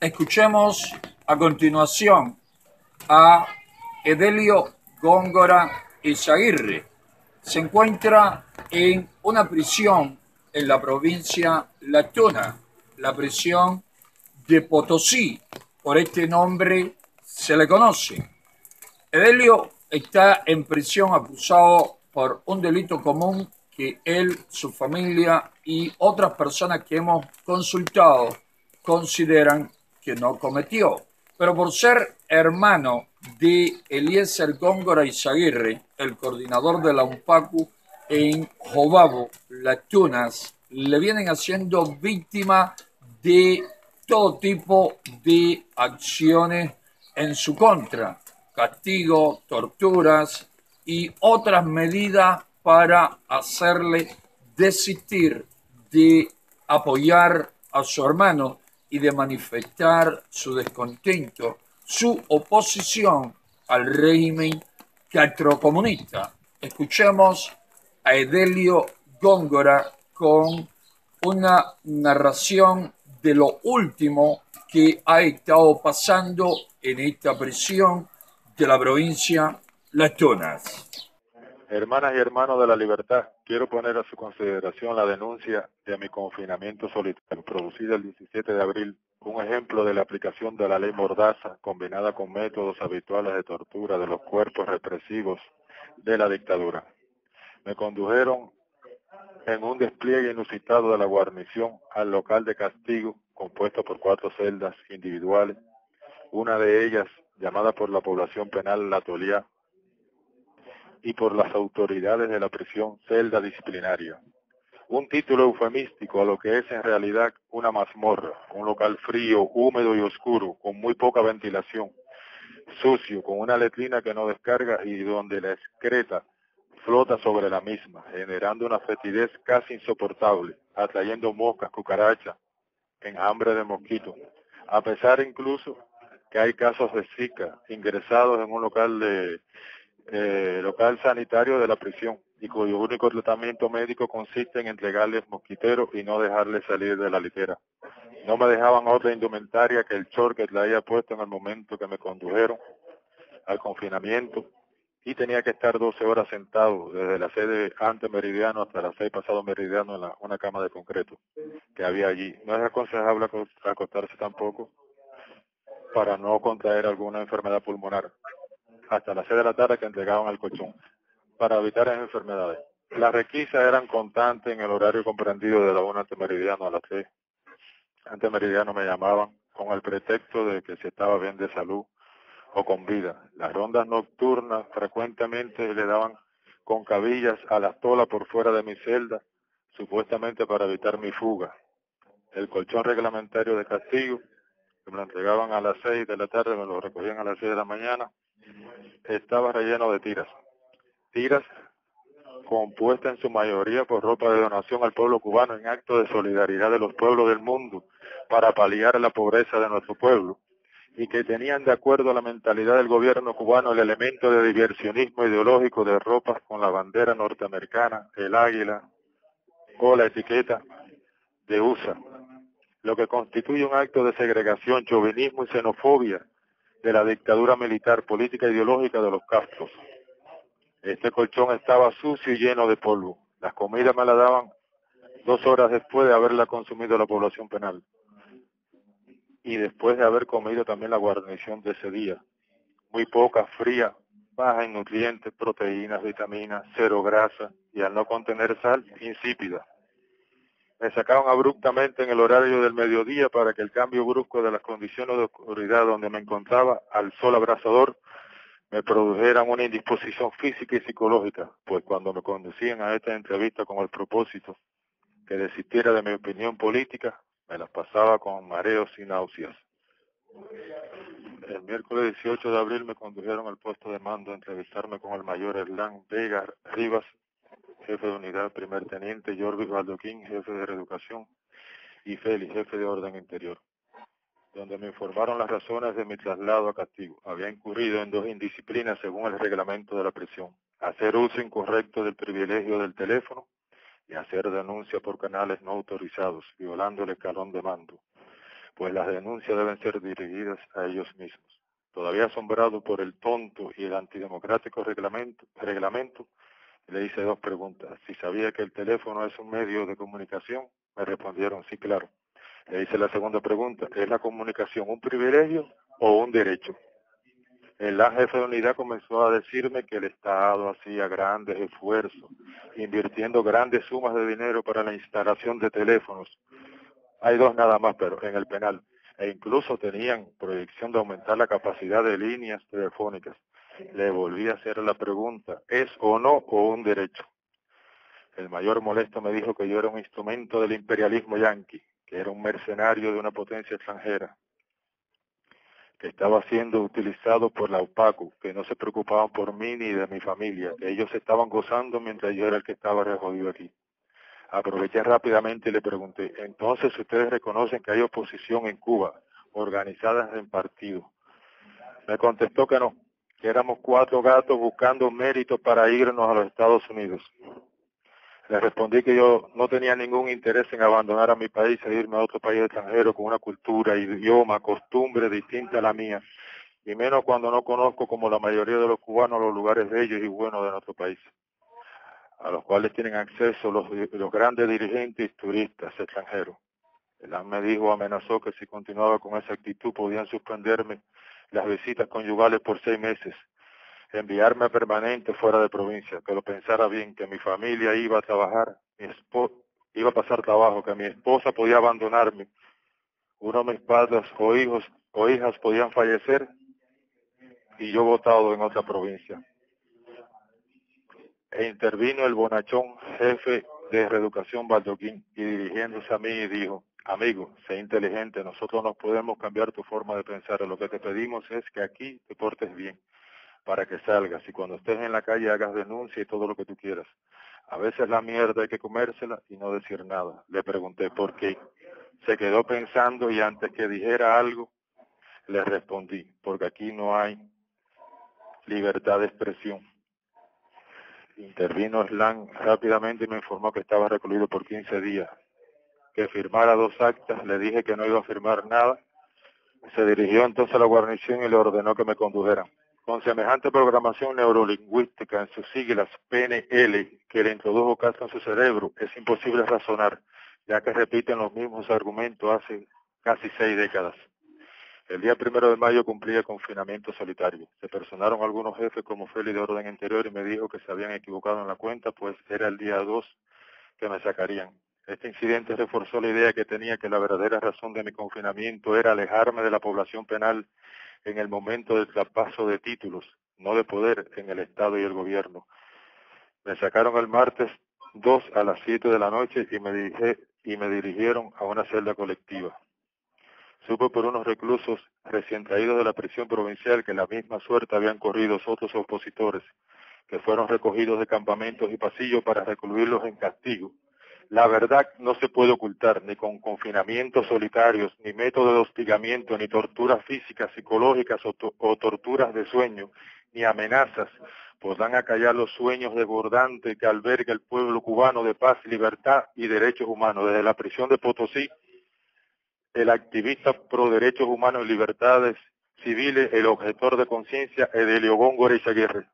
Escuchemos a continuación a Edelio Góngora Izaguirre. Se encuentra en una prisión en la provincia La Tuna, la prisión de Potosí. Por este nombre se le conoce. Edelio está en prisión acusado por un delito común que él, su familia y otras personas que hemos consultado consideran que no cometió. Pero por ser hermano de Eliezer Góngora Izaguirre, el coordinador de la UNPACU en Jobabo, Las Tunas, le vienen haciendo víctima de todo tipo de acciones en su contra, castigo, torturas y otras medidas para hacerle desistir de apoyar a su hermano y de manifestar su descontento, su oposición al régimen catrocomunista. Escuchemos a Edelio Góngora con una narración de lo último que ha estado pasando en esta prisión de la provincia Las Tunas. Hermanas y hermanos de la libertad, quiero poner a su consideración la denuncia de mi confinamiento solitario, producida el 17 de abril, un ejemplo de la aplicación de la ley Mordaza, combinada con métodos habituales de tortura de los cuerpos represivos de la dictadura. Me condujeron en un despliegue inusitado de la guarnición al local de castigo, compuesto por 4 celdas individuales, una de ellas llamada por la población penal La Tolía, y por las autoridades de la prisión celda disciplinaria. Un título eufemístico a lo que es en realidad una mazmorra, un local frío, húmedo y oscuro, con muy poca ventilación, sucio, con una letrina que no descarga y donde la excreta flota sobre la misma, generando una fetidez casi insoportable, atrayendo moscas, cucarachas, enjambre de mosquitos, a pesar incluso que hay casos de Zika ingresados en un local sanitario de la prisión y cuyo único tratamiento médico consiste en entregarles mosquiteros y no dejarles salir de la litera. No me dejaban otra indumentaria que el short que traía puesto en el momento que me condujeron al confinamiento y tenía que estar 12 horas sentado desde la sede ante meridiano hasta las 6 pasado meridiano en una cama de concreto que había allí. No es aconsejable acostarse tampoco para no contraer alguna enfermedad pulmonar hasta las 6 de la tarde que entregaban al colchón para evitar esas enfermedades. Las requisas eran constantes en el horario comprendido de la 1 antemeridiano a las 6. Antemeridiano me llamaban con el pretexto de que si estaba bien de salud o con vida. Las rondas nocturnas frecuentemente le daban con cabillas a la tola por fuera de mi celda, supuestamente para evitar mi fuga. El colchón reglamentario de castigo, que me lo entregaban a las 6 de la tarde, me lo recogían a las 6 de la mañana, estaba relleno de tiras. Tiras compuesta en su mayoría por ropa de donación al pueblo cubano en acto de solidaridad de los pueblos del mundo para paliar la pobreza de nuestro pueblo, y que tenían de acuerdo a la mentalidad del gobierno cubano el elemento de diversionismo ideológico de ropas con la bandera norteamericana, el águila o la etiqueta de USA, lo que constituye un acto de segregación, chauvinismo y xenofobia de la dictadura militar, política e ideológica de los Castros. Este colchón estaba sucio y lleno de polvo. Las comidas me las daban 2 horas después de haberla consumido la población penal y después de haber comido también la guarnición de ese día. Muy poca, fría, baja en nutrientes, proteínas, vitaminas, cero grasa y al no contener sal, insípida. Me sacaron abruptamente en el horario del mediodía para que el cambio brusco de las condiciones de oscuridad donde me encontraba al sol abrasador me produjeran una indisposición física y psicológica, pues cuando me conducían a esta entrevista con el propósito que desistiera de mi opinión política, me las pasaba con mareos y náuseas. El miércoles 18 de abril me condujeron al puesto de mando a entrevistarme con el mayor Erlán Vega Rivas, jefe de unidad, primer teniente Jordi Baldoquín, jefe de reeducación, y Félix, jefe de orden interior, donde me informaron las razones de mi traslado a castigo. Había incurrido en 2 indisciplinas según el reglamento de la prisión: hacer uso incorrecto del privilegio del teléfono y hacer denuncia por canales no autorizados, violando el escalón de mando. pues las denuncias deben ser dirigidas a ellos mismos. Todavía asombrado por el tonto y el antidemocrático reglamento, le hice 2 preguntas. Si sabía que el teléfono es un medio de comunicación, me respondieron sí, claro. Le hice la segunda pregunta, ¿es la comunicación un privilegio o un derecho? El jefe de unidad comenzó a decirme que el Estado hacía grandes esfuerzos, invirtiendo grandes sumas de dinero para la instalación de teléfonos. Hay 2 nada más, pero en el penal. E incluso tenían proyección de aumentar la capacidad de líneas telefónicas. Le volví a hacer la pregunta, ¿es o no o un derecho? El mayor molesto me dijo que yo era un instrumento del imperialismo yanqui, que era un mercenario de una potencia extranjera, que estaba siendo utilizado por la UPACU, que no se preocupaban por mí ni de mi familia, que ellos estaban gozando mientras yo era el que estaba jodido aquí. Aproveché rápidamente y le pregunté, entonces ustedes reconocen que hay oposición en Cuba, organizadas en partidos. Me contestó que no, que éramos 4 gatos buscando méritos para irnos a los Estados Unidos. Le respondí que yo no tenía ningún interés en abandonar a mi país e irme a otro país extranjero con una cultura, idioma, costumbre distinta a la mía, y menos cuando no conozco, como la mayoría de los cubanos, los lugares bellos y buenos de nuestro país, a los cuales tienen acceso los grandes dirigentes y turistas extranjeros. El me dijo, amenazó que si continuaba con esa actitud podían suspenderme las visitas conyugales por 6 meses, enviarme permanente fuera de provincia, que lo pensara bien, que mi familia iba a trabajar, iba a pasar trabajo, que mi esposa podía abandonarme, uno de mis padres o hijos o hijas podían fallecer y yo votado en otra provincia. E intervino el bonachón jefe de reeducación Baldoquín y dirigiéndose a mí dijo, amigo, sé inteligente, nosotros no podemos cambiar tu forma de pensar, lo que te pedimos es que aquí te portes bien, para que salgas y cuando estés en la calle hagas denuncia y todo lo que tú quieras. A veces la mierda hay que comérsela y no decir nada. Le pregunté por qué. Se quedó pensando y antes que dijera algo, le respondí, porque aquí no hay libertad de expresión. Intervino Slan rápidamente y me informó que estaba recluido por 15 días, que firmara 2 actas, le dije que no iba a firmar nada. Se dirigió entonces a la guarnición y le ordenó que me condujeran. Con semejante programación neurolingüística en sus siglas PNL que le introdujo Castro en su cerebro, es imposible razonar, ya que repiten los mismos argumentos hace casi 6 décadas. El día 1 de mayo cumplía el confinamiento solitario. Se personaron algunos jefes como Félix de Orden Interior y me dijo que se habían equivocado en la cuenta, pues era el día 2 que me sacarían. Este incidente reforzó la idea que tenía que la verdadera razón de mi confinamiento era alejarme de la población penal en el momento del traspaso de títulos, no de poder en el Estado y el gobierno. Me sacaron el martes 2 a las 7 de la noche y me dirigieron a una celda colectiva. Supe por unos reclusos recién traídos de la prisión provincial que la misma suerte habían corrido otros opositores, que fueron recogidos de campamentos y pasillos para recluirlos en castigo. La verdad no se puede ocultar, ni con confinamientos solitarios, ni métodos de hostigamiento, ni torturas físicas, psicológicas o torturas de sueño, ni amenazas, podrán acallar los sueños desbordantes que alberga el pueblo cubano de paz, libertad y derechos humanos. Desde la prisión de Potosí, el activista pro derechos humanos y libertades civiles, el objetor de conciencia, Edelio Góngora Izaguirre.